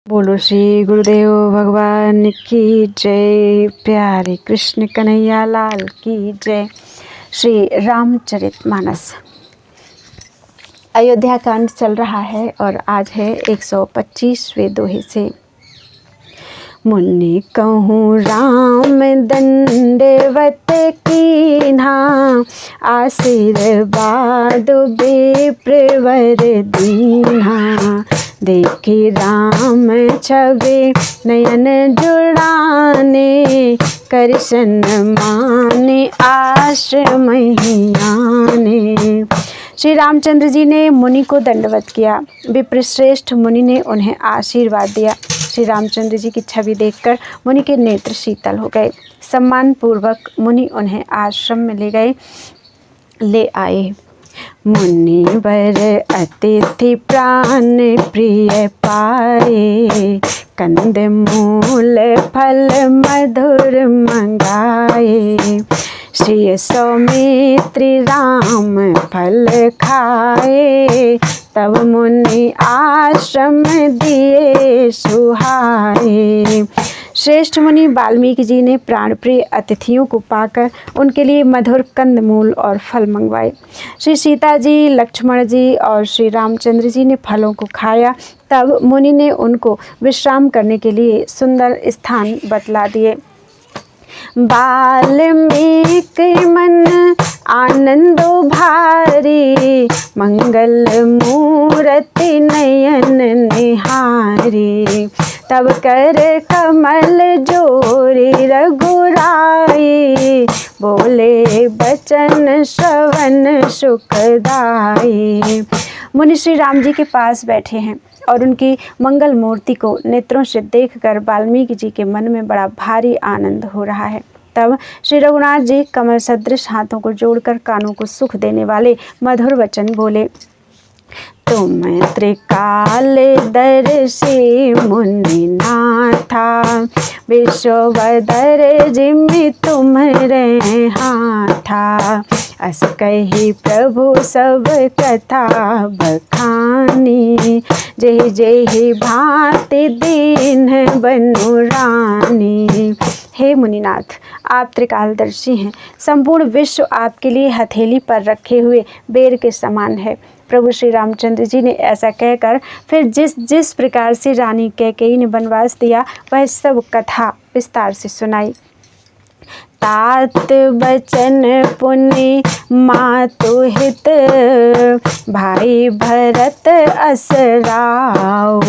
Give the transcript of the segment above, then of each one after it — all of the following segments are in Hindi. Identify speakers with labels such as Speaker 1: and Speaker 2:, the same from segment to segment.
Speaker 1: बोलो श्री गुरुदेव भगवान की जय। प्यारे कृष्ण कन्हैया लाल की जय। श्री रामचरितमानस अयोध्या कांड चल रहा है और आज है 125वें दोहे से। मुनि कहूँ राम दंडवत कीन्हा, आशीर्वाद विप्रवर दीन्हा। देखी राम छवि नयन जुड़ाने, करसन माने आश्रम आने। श्री रामचंद्र जी ने मुनि को दंडवत किया। विप्रश्रेष्ठ मुनि ने उन्हें आशीर्वाद दिया। श्री रामचंद्र जी की छवि देखकर मुनि के नेत्र शीतल हो गए। सम्मान पूर्वक मुनि उन्हें आश्रम में ले आए। मुनि वर अतिथि प्राण प्रिय पाए, कंद मूल फल मधुर मंगाए। श्री सौमित्री राम फल खाए, तब मुनि आश्रम दिए सुहाए। श्रेष्ठ मुनि वाल्मीकि जी ने प्राणप्रिय अतिथियों को पाकर उनके लिए मधुर कंदमूल और फल मंगवाए। श्री सीता जी, लक्ष्मण जी और श्री रामचंद्र जी ने फलों को खाया। तब मुनि ने उनको विश्राम करने के लिए सुंदर स्थान बतला दिए। वाल्मीकि मन आनंदो भारी, मंगल मूर्ति नयन निहारी। तब कर कमल जोरी रघुराई, बोले बचन श्रवण सुखदाई। मुनि श्री राम जी के पास बैठे हैं और उनकी मंगल मूर्ति को नेत्रों से देखकर वाल्मीकि जी के मन में बड़ा भारी आनंद हो रहा है। तब श्री रघुनाथ जी कमल सदृश हाथों को जोड़कर कानों को सुख देने वाले मधुर वचन बोले। तुम त्रिकाल दर्शी मुनि नाथा, विश्ववदर जिमि तुम्हरे हाथा। अस कही प्रभु सब कथा बखानी, जय जय भांति दीन बनु रानी। हे मुनिनाथ, आप त्रिकालदर्शी हैं। संपूर्ण विश्व आपके लिए हथेली पर रखे हुए बेर के समान है। प्रभु श्री रामचंद्र जी ने ऐसा कहकर फिर जिस प्रकार से रानी कैकेयी ने वनवास दिया वह सब कथा विस्तार से सुनाई। तात बचन पुनि मातु हित, भाई भरत असराओ।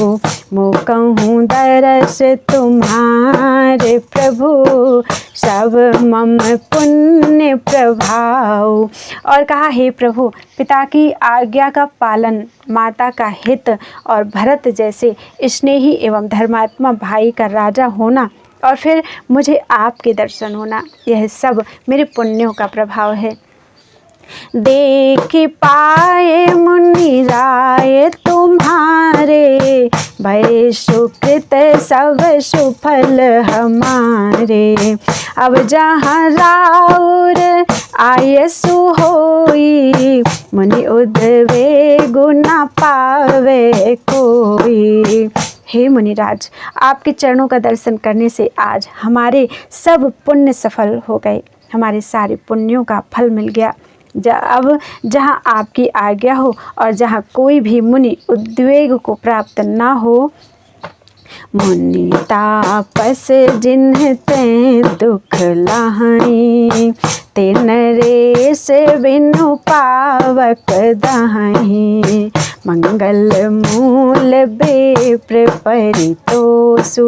Speaker 1: मुकहूँ दरस तुम्हारे प्रभु, सब मम पुण्य प्रभाव। और कहा, हे प्रभु, पिता की आज्ञा का पालन, माता का हित और भरत जैसे स्नेही एवं धर्मात्मा भाई का राजा होना और फिर मुझे आपके दर्शन होना, यह सब मेरे पुण्यों का प्रभाव है। देख पाए मुनि राय तुम्हारे, भय सुकृत सब सुफल हमारे। अब जहाँ राउर आयसु होई, मुनि उद्वेग न पावे कोई। हे मुनिराज, आपके चरणों का दर्शन करने से आज हमारे सब पुण्य सफल हो गए। हमारे सारे पुण्यों का फल मिल गया। अब जहाँ आपकी आज्ञा हो और जहाँ कोई भी मुनि उद्वेग को प्राप्त ना हो। मुनि तापस जिन्ह ते दुख लाहि, ते नरेश बिनु पावक दाहि। मंगल मूल विप्र परितोषु,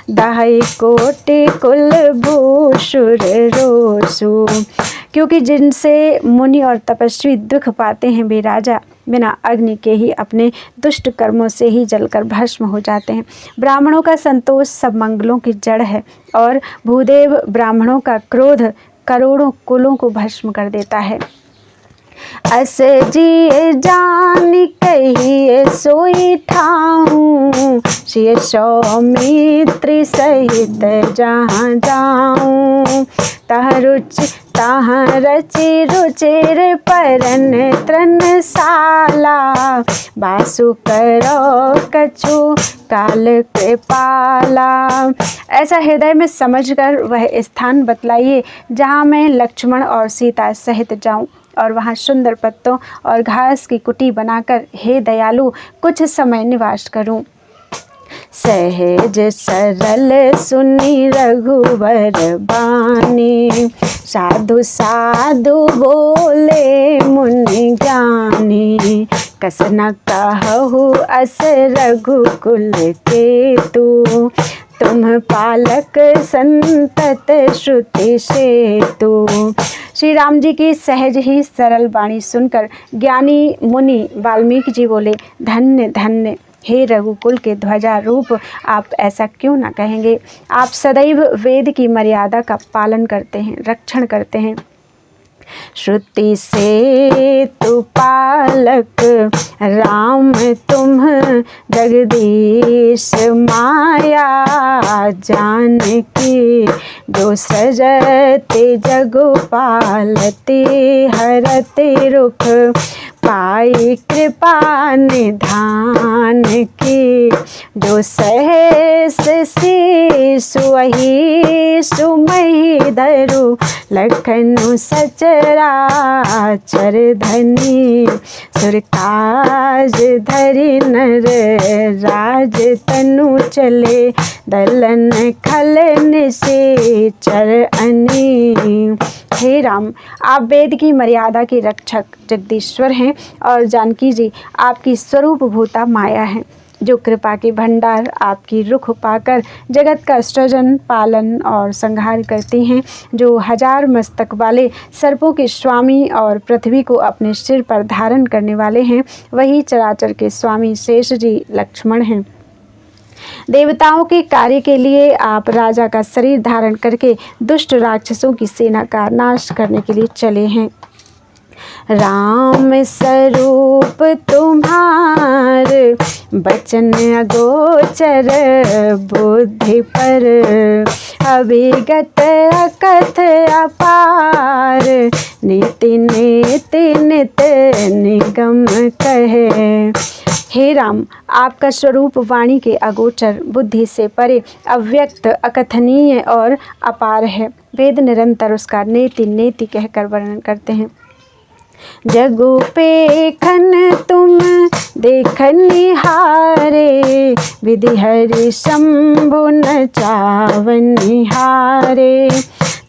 Speaker 1: दाहि कोटि कुल भूषुर रोषु। क्योंकि जिनसे मुनि और तपस्वी दुख पाते हैं वे राजा बिना अग्नि के ही अपने दुष्ट कर्मों से ही जलकर भस्म हो जाते हैं। ब्राह्मणों का संतोष सब मंगलों की जड़ है और भूदेव ब्राह्मणों का क्रोध करोड़ों कुलों को भस्म कर देता है। अस जिए जान कहिए सोई ठाऊं, श्री सौमित्री सहित जहाँ जाऊं। तह रुचि ताहाँ रचि रुचिर परन त्रनशाला, बासु करो कछु काल कृपाला। ऐसा हृदय में समझकर वह स्थान बतलाइए जहाँ मैं लक्ष्मण और सीता सहित जाऊं और वहाँ सुंदर पत्तों और घास की कुटी बनाकर हे दयालु कुछ समय निवास करूं। सहज सरल सुनी रघुवर बानी, साधु साधु बोले मुनि ज्ञानी। कस न कहु अस रघुकुल केतु, तुम पालक संतत श्रुति सेतु। श्री राम जी की सहज ही सरल वाणी सुनकर ज्ञानी मुनि वाल्मीकि जी बोले, धन्य धन्य हे रघुकुल के ध्वजा रूप, आप ऐसा क्यों ना कहेंगे। आप सदैव वेद की मर्यादा का पालन करते हैं, रक्षण करते हैं। श्रुति से तु पालक राम तुम, जगदीश माया जानकी। जो सृजते जगु पालते, हरते रुख पाई कृपा निधान की। जो सहस शीशु वही सुमहि धरु, लखनु सचराचर धनी। सुर काज धरि नर राज तनु चले, दलन खल निशाचर अनी। हे राम, आप वेद की मर्यादा के रक्षक जगदीश्वर हैं और जानकी जी आपकी स्वरूप भूता माया है, जो कृपा के भंडार आपकी रुख पाकर जगत का सृजन पालन और संहार करती हैं। जो 1000 मस्तक वाले सर्पों के स्वामी और पृथ्वी को अपने सिर पर धारण करने वाले हैं, वही चराचर के स्वामी शेष जी लक्ष्मण हैं। देवताओं के कार्य के लिए आप राजा का शरीर धारण करके दुष्ट राक्षसों की सेना का नाश करने के लिए चले हैं। राम स्वरूप तुम्हार, बचन अगोचर बुद्धि पर। अभिगत अकथ अपार, नीति नीति नित निगम कहे। हे राम, आपका स्वरूप वाणी के अगोचर, बुद्धि से परे, अव्यक्त, अकथनीय और अपार है। वेद निरंतर उसका नेति नेति कहकर वर्णन करते हैं। जगु पेखन तुम देखन निहारे, विधि हरि शंभु न चावन निहारे।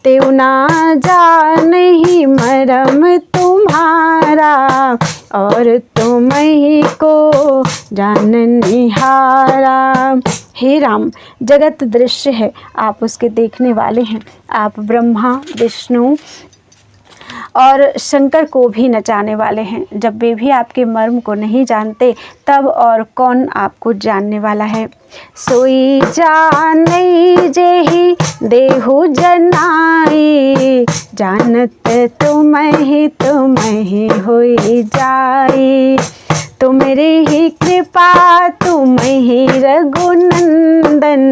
Speaker 1: तेउ ना जानहि मरम तुम्हारा, और तुम ही को जान निहारा। हे राम, जगत दृश्य है, आप उसके देखने वाले हैं। आप ब्रह्मा विष्णु और शंकर को भी नचाने वाले हैं। जब वे भी आपके मर्म को नहीं जानते, तब और कौन आपको जानने वाला है। सोई जानई जेहि देहु जनाई, जानत तुम ही होई जाई। तुमरी ही कृपा तुम ही रघुनंदन,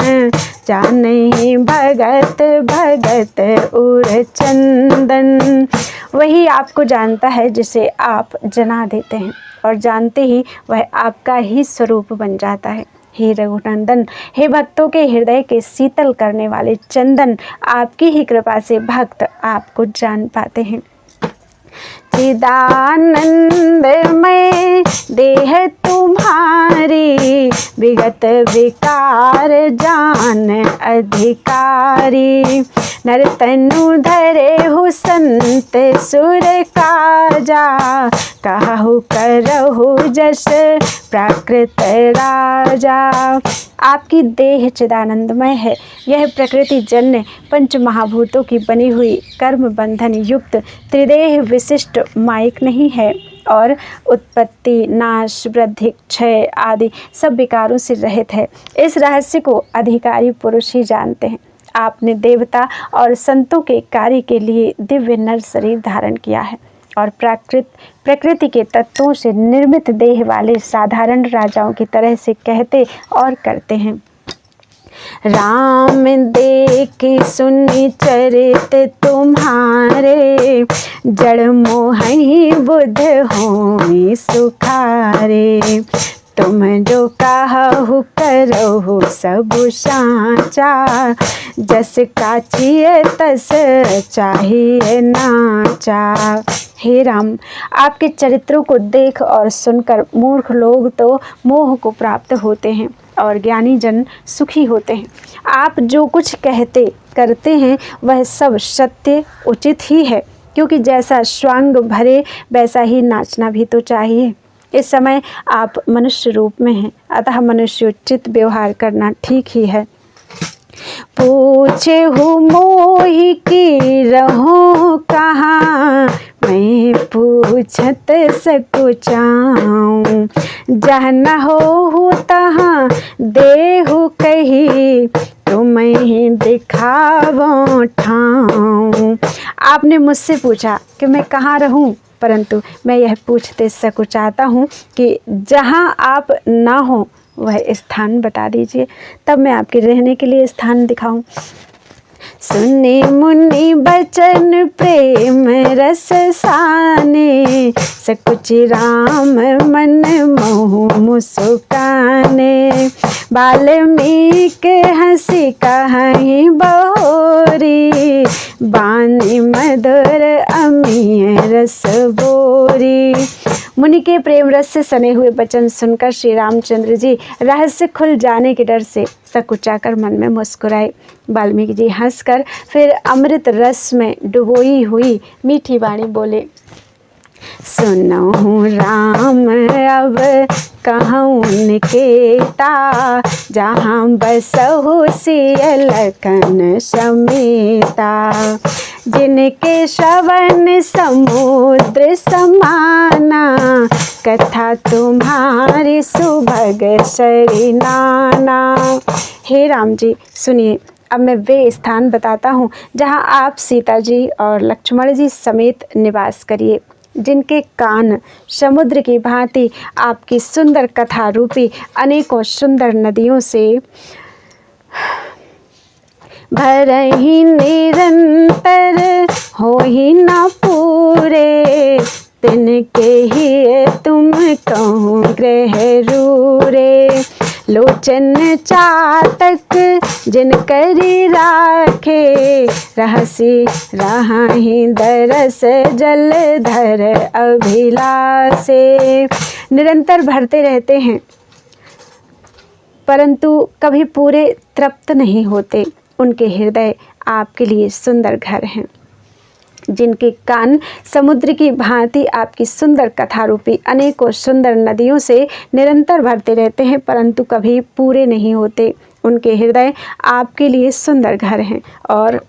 Speaker 1: जानहि भगत भगत उर चंदन। वही आपको जानता है जिसे आप जना देते हैं, और जानते ही वह आपका ही स्वरूप बन जाता है। हे रघुनंदन, हे भक्तों के हृदय के शीतल करने वाले चंदन, आपकी ही कृपा से भक्त आपको जान पाते हैं। चिदानंदमय देह तुम्हारी, विगत विकार जान अधिकारी। नर तनु धरे हु संत सुर काजा, कहु करहु जस प्राकृत राजा। आपकी देह चिदानंदमय है। यह प्रकृति जन्य पंच महाभूतों की बनी हुई कर्म बंधन युक्त त्रिदेह विशिष्ट माइक नहीं है, और उत्पत्ति नाश वृद्धि क्षय आदि सब विकारों से रहित है। इस रहस्य को अधिकारी पुरुष ही जानते हैं। आपने देवता और संतों के कार्य के लिए दिव्य नर शरीर धारण किया है, और प्रकृति के तत्वों से निर्मित देह वाले साधारण राजाओं की तरह से कहते और करते हैं। राम देखे सुनि चरित तुम्हारे, जड़ मोहि बुध होई सुखारे। तुम जो काहु करहु सब साचा, जस काचिए तस चाहिए नाचा। हे राम, आपके चरित्रों को देख और सुनकर मूर्ख लोग तो मोह को प्राप्त होते हैं और ज्ञानी जन सुखी होते हैं। आप जो कुछ कहते करते हैं वह सब सत्य उचित ही है, क्योंकि जैसा स्वांग भरे वैसा ही नाचना भी तो चाहिए। इस समय आप मनुष्य रूप में हैं, अतः मनुष्योचित व्यवहार करना ठीक ही है। पूछे हूँ मोहि की रहूं कहाँ, मैं पूछत सकुचाऊं। जहाँ न हो तहाँ देहु कही, तुम्हें दिखावो ठाऊं। आपने मुझसे पूछा कि मैं कहाँ रहूं, परंतु मैं यह पूछते सकुचाता हूँ कि जहाँ आप ना हो वह स्थान बता दीजिए, तब मैं आपके रहने के लिए स्थान दिखाऊं। सुने मुनि बचन प्रेम रस साने, सकुचि राम मन मोह मुस्काने। वाल्मीकि हंसी कहीं बहोरी, बानी मधुर अमीय रस बोरी। मुनि के प्रेम रस से सने हुए वचन सुनकर श्री रामचंद्र जी रहस्य खुल जाने के डर से सकुचाकर मन में मुस्कुराए। वाल्मीकि जी हंसकर फिर अमृत रस में डुबोई हुई मीठी वाणी बोले, सुनो राम अब कहूँ निकेता, जहाँ बसहु सिय लखन समेता। जिनके श्रवण समुद्र समाना, कथा तुम्हारी सुभग सरी नाना। हे राम जी सुनिए, अब मैं वे स्थान बताता हूँ जहाँ आप सीता जी और लक्ष्मण जी समेत निवास करिए। जिनके कान समुद्र की भांति आपकी सुंदर कथा रूपी अनेकों सुंदर नदियों से भरहि निरंतर होहि न पूरे, तिनके ही तुम कहूँ ग्रह रूरे। लोचन चातक जिन करी राखे, रहसी राहि दरस जलधर अभिलाषे। निरंतर भरते रहते हैं परंतु कभी पूरे तृप्त नहीं होते। उनके हृदय आपके लिए सुंदर घर हैं। जिनके कान समुद्र की भांति आपकी सुंदर कथा रूपी अनेकों सुंदर नदियों से निरंतर भरते रहते हैं परंतु कभी पूरे नहीं होते। उनके हृदय आपके लिए सुंदर घर हैं। और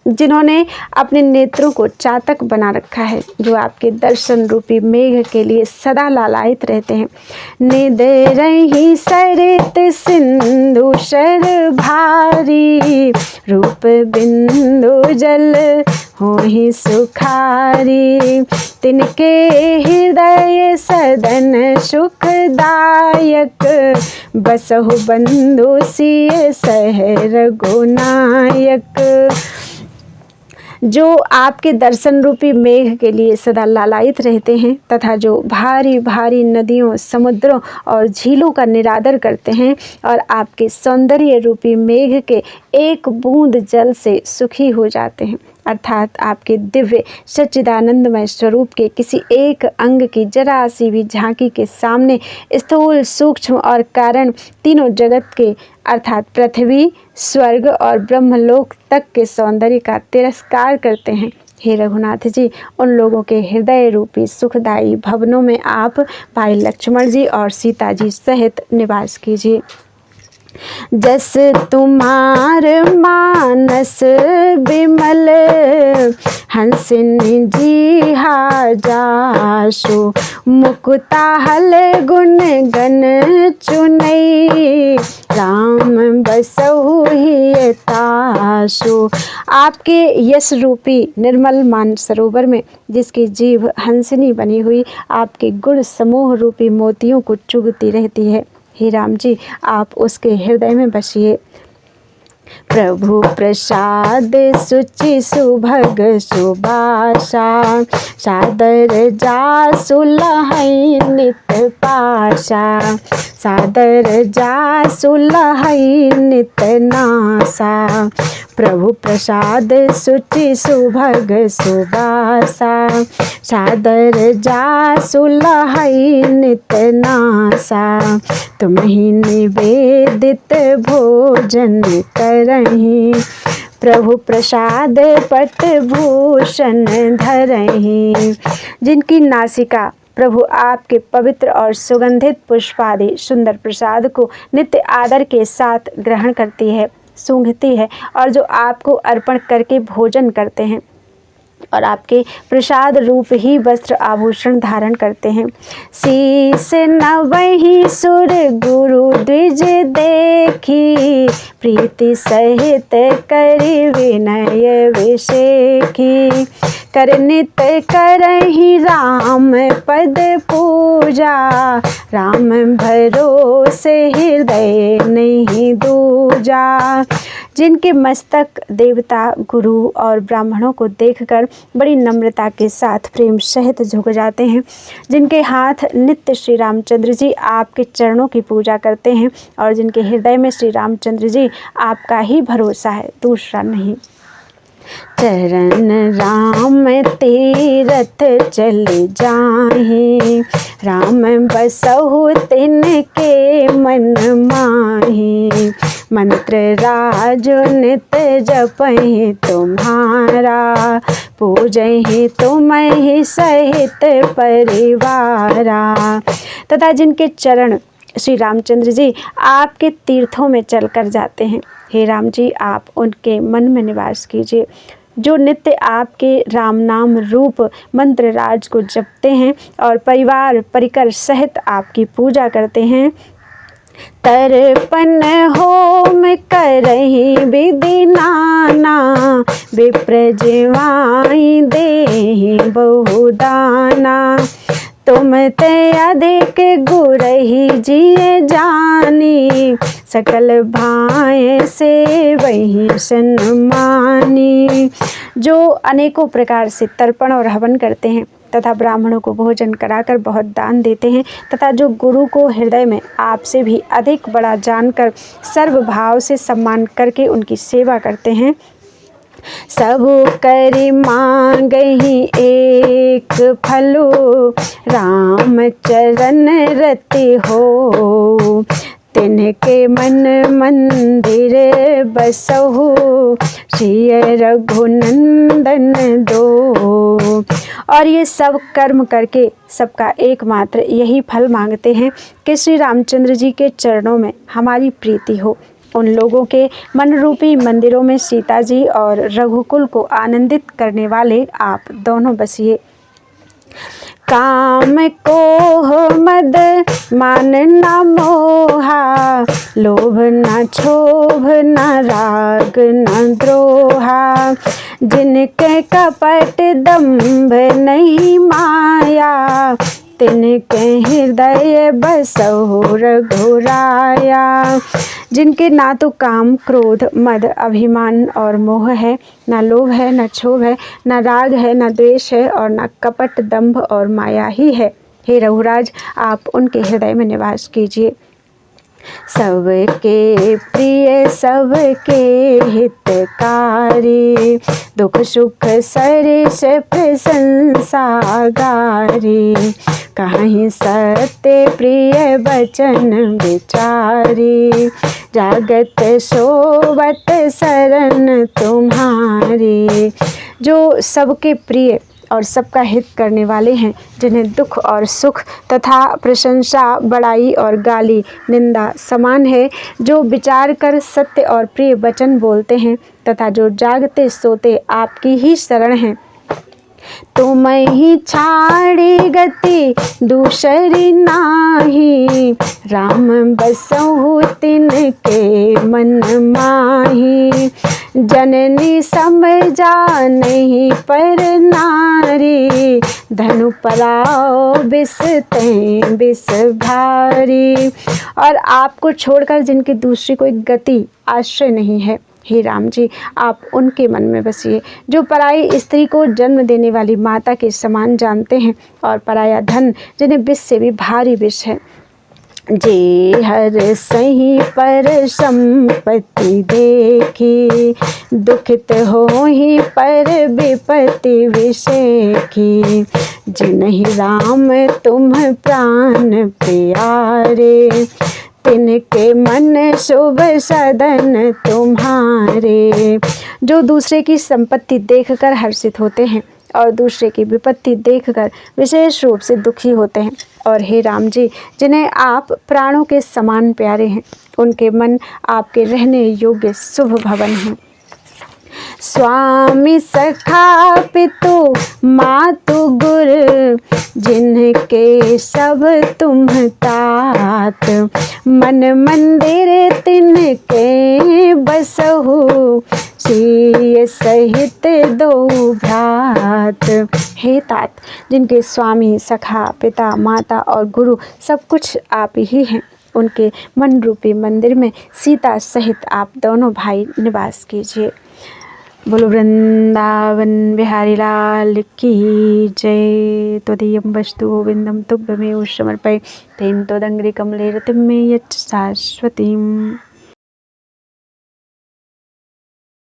Speaker 1: जिन्होंने अपने नेत्रों को चातक बना रखा है, जो आपके दर्शन रूपी मेघ के लिए सदा लालायित रहते हैं। निद रही सरित सिंधु शर भारी, रूप बिंदु जल होहि सुखारी। तिनके हृदय सदन सुखदायक, बसहु बंधु सिय सहर गुनायक। जो आपके दर्शन रूपी मेघ के लिए सदा लालायित रहते हैं तथा जो भारी भारी नदियों, समुद्रों और झीलों का निरादर करते हैं और आपके सौंदर्य रूपी मेघ के एक बूंद जल से सुखी हो जाते हैं, अर्थात आपके दिव्य सच्चिदानंदमय स्वरूप के किसी एक अंग की जरा सी भी झांकी के सामने स्थूल, सूक्ष्म और कारण तीनों जगत के अर्थात पृथ्वी, स्वर्ग और ब्रह्मलोक तक के सौंदर्य का तिरस्कार करते हैं। हे रघुनाथ जी, उन लोगों के हृदय रूपी सुखदायी भवनों में आप भाई लक्ष्मण जी और सीता जी सहित निवास कीजिए। जस तुम्हार मानस विमल, हंसिनी जी जासु। मुकुता हल गुण गण चुनई, राम बसहु ही तासु। आपके यश रूपी निर्मल मान सरोवर में जिसकी जीभ हंसिनी बनी हुई आपके गुण समूह रूपी मोतियों को चुगती रहती है, हे राम जी आप उसके हृदय में बसिए। प्रभु प्रसाद सुचि सुभग सुभाषा, सादर जासु लहै नित पाशा, सादर जासु लहै नित नासा। प्रभु प्रसाद सुचि सुभग सुभाषा, सादर जासु लहै नित नासा। तुम्हि निवेदित भोजन करहि, प्रभु प्रसाद पट भूषण धरहि। जिनकी नासिका प्रभु आपके पवित्र और सुगंधित पुष्पादि सुंदर प्रसाद को नित्य आदर के साथ ग्रहण करती है, सूंघती है, और जो आपको अर्पण करके भोजन करते हैं और आपके प्रसाद रूप ही वस्त्र आभूषण धारण करते हैं। शीस नवहि सुर गुरु द्विज देखी, प्रीति सहित करि विनय विषेखी। कर नित करहि राम पद पूजा, राम भरोसे हृदय नहीं दूजा। जिनके मस्तक देवता गुरु और ब्राह्मणों को देखकर बड़ी नम्रता के साथ प्रेम सहित झुक जाते हैं, जिनके हाथ नित्य श्री रामचंद्र जी आपके चरणों की पूजा करते हैं और जिनके हृदय में श्री रामचंद्र जी आपका ही भरोसा है, दूसरा नहीं। चरण राम तीरथ चले जाहि, राम बसहु तिनके मन माहि। मंत्र राज नित जपहि तुम्हारा, पूजहि तुम्हि सहित परिवारा। तथा जिनके चरण श्री रामचंद्र जी आपके तीर्थों में चलकर जाते हैं, हे राम जी आप उनके मन में निवास कीजिए। जो नित्य आपके राम नाम रूप मंत्र राज को जपते हैं और परिवार परिकर सहित आपकी पूजा करते हैं, तर्पण होम करहि विधि नाना, विप्र जिवाई देहि बहुदाना। तुम ते अधिक गुरहि जिय जानी, सकल भाय से वही सन्मानी। जो अनेकों प्रकार से तर्पण और हवन करते हैं तथा ब्राह्मणों को भोजन कराकर बहुत दान देते हैं, तथा जो गुरु को हृदय में आपसे भी अधिक बड़ा जानकर सर्व भाव से सम्मान करके उनकी सेवा करते हैं, सब करि मांगहि एक फलो, राम चरण रति हो। तिनके मन मंदिर बसहु, श्री रघुनंदन दो। और ये सब कर्म करके सबका एकमात्र यही फल मांगते हैं कि श्री रामचंद्र जी के चरणों में हमारी प्रीति हो। उन लोगों के मन रूपी मंदिरों में सीता जी और रघुकुल को आनंदित करने वाले आप दोनों बसिए। काम को मद मान न मोहा, लोभ न क्षोभ न राग न द्रोहा। जिनके कपट दंभ नहीं माया, तिनके हृदय बसहु रघुराया। जिनके ना तो काम क्रोध मद अभिमान और मोह है, ना लोभ है, ना क्षोभ है, ना राग है, ना द्वेष है, और ना कपट दंभ और माया ही है। हे रघुराज आप उनके हृदय में निवास कीजिए। सबके प्रिय सबके हितकारी, दुख सुख सरिस प्रशंसा गारी। कहीं सत्य प्रिय वचन विचारी, जागत सोवत शरण तुम्हारी। जो सबके प्रिय और सबका हित करने वाले हैं, जिन्हें दुख और सुख तथा प्रशंसा बड़ाई और गाली निंदा समान है, जो विचार कर सत्य और प्रिय वचन बोलते हैं तथा जो जागते सोते आपकी ही शरण हैं। तुम ही छाड़ी गति दूसरी नाही, राम बसहु तिनके मन माही। जननी समझा नहीं पर नारी, धनु पराओ बिस तें बिस भारी। और आपको छोड़कर जिनकी दूसरी कोई गति आश्रय नहीं है, हे राम जी, आप उनके मन में बसिए जो पराई स्त्री को जन्म देने वाली माता के समान जानते हैं, और पराया धन जिन्हें विष से भी भारी विष है। जे हर सही पर संपत्ति देखी, दुखित हो ही पर विपत्ति विषेखी। जिन्हि राम तुम प्राण प्यारे, तिनके मन शुभ सदन तुम्हारे। जो दूसरे की संपत्ति देखकर हर्षित होते हैं और दूसरे की विपत्ति देखकर विशेष रूप से दुखी होते हैं, और हे राम जी, जिन्हें आप प्राणों के समान प्यारे हैं, उनके मन आपके रहने योग्य शुभ भवन हैं। स्वामी सखा पितु मातु गुर, जिनके सब तुम तात। मन मंदिर तिनके बसहु, सिय सहित दो भ्रात। हे तात, जिनके स्वामी सखा पिता माता और गुरु सब कुछ आप ही हैं, उनके मन रूपी मंदिर में सीता सहित आप दोनों भाई निवास कीजिए। बोलो वृंदावन बिहारी लाल की जय। त्वदीयं वस्तु गोविंदं तुभ्यमेव समर्पये, तेन त्वदङ्घ्रि कमले रतिं मे यच्छ शाश्वतीम्।